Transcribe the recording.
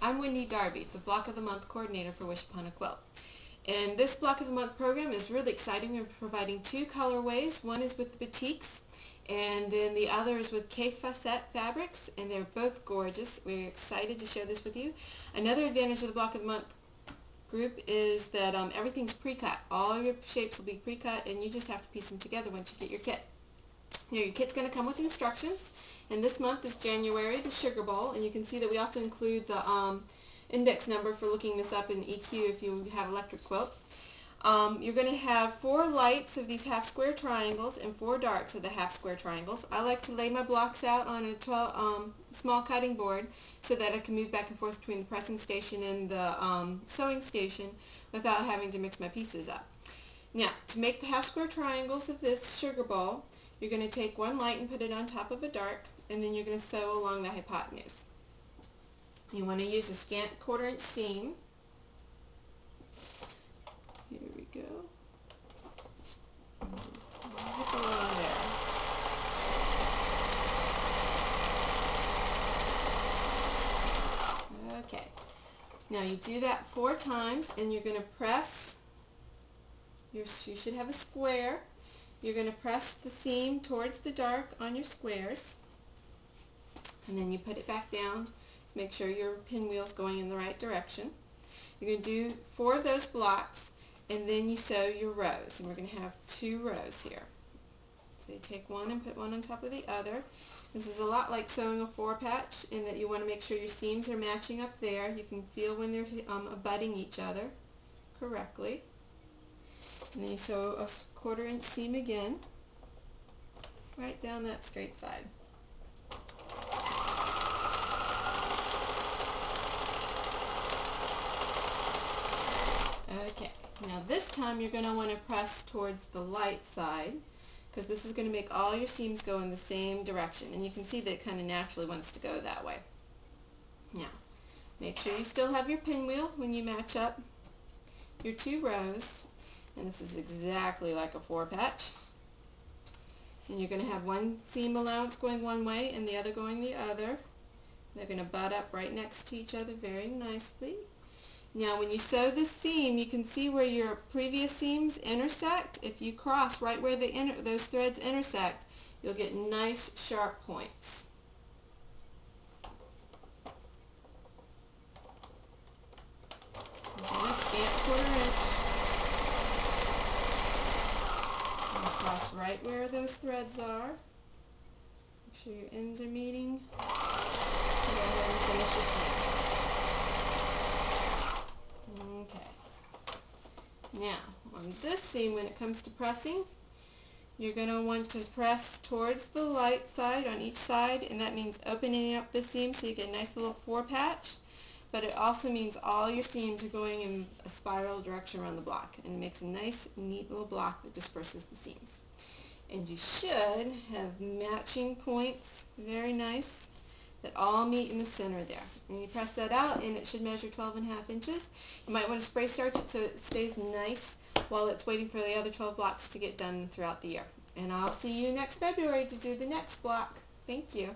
I'm Wendy Darby, the Block of the Month Coordinator for Wish-BOM2009-Jan. And this Block of the Month program is really exciting. We're providing two colorways. One is with the batiks, and then the other is with K-facette fabrics, and they're both gorgeous. We're excited to share this with you. Another advantage of the Block of the Month group is that everything's pre-cut. All your shapes will be pre-cut, and you just have to piece them together once you get your kit. Now, your kit's going to come with instructions. And this month is January, the sugar bowl, and you can see that we also include the index number for looking this up in EQ if you have electric quilt. You're going to have 4 lights of these half square triangles and 4 darks of the half square triangles. I like to lay my blocks out on a small cutting board so that I can move back and forth between the pressing station and the sewing station without having to mix my pieces up. Now, to make the half square triangles of this sugar bowl, you're going to take one light and put it on top of a dark, and then you're going to sew along the hypotenuse. You want to use a scant 1/4 inch seam. Here we go. Zip along there. Okay. Now you do that 4 times, and you're going to press. You should have a square. You're going to press the seam towards the dark on your squares, and then you put it back down to make sure your pinwheel's going in the right direction. You're going to do 4 of those blocks, and then you sew your rows, and we're going to have 2 rows here. So you take one and put one on top of the other. This is a lot like sewing a 4-patch in that you want to make sure your seams are matching up there. You can feel when they're abutting each other correctly. And then you sew a 1/4 inch seam again, right down that straight side. Okay, now this time you're going to want to press towards the light side, because this is going to make all your seams go in the same direction, and you can see that it kind of naturally wants to go that way. Now, make sure you still have your pinwheel when you match up your 2 rows. And this is exactly like a 4-patch. And you're going to have one seam allowance going one way and the other going the other. They're going to butt up right next to each other very nicely. Now when you sew this seam, you can see where your previous seams intersect. If you cross right where those threads intersect, you'll get nice sharp points. Again, a scant 1/4 inch. Cross right where those threads are. Make sure your ends are meeting. Go ahead and finish your seam. Okay. Now, on this seam, when it comes to pressing, you're going to want to press towards the light side on each side, and that means opening up the seam so you get a nice little 4-patch. But it also means all your seams are going in a spiral direction around the block, and it makes a nice, neat little block that disperses the seams. And you should have matching points, very nice, that all meet in the center there. And you press that out, and it should measure 12.5 inches. You might want to spray starch it so it stays nice while it's waiting for the other 12 blocks to get done throughout the year. And I'll see you next February to do the next block. Thank you.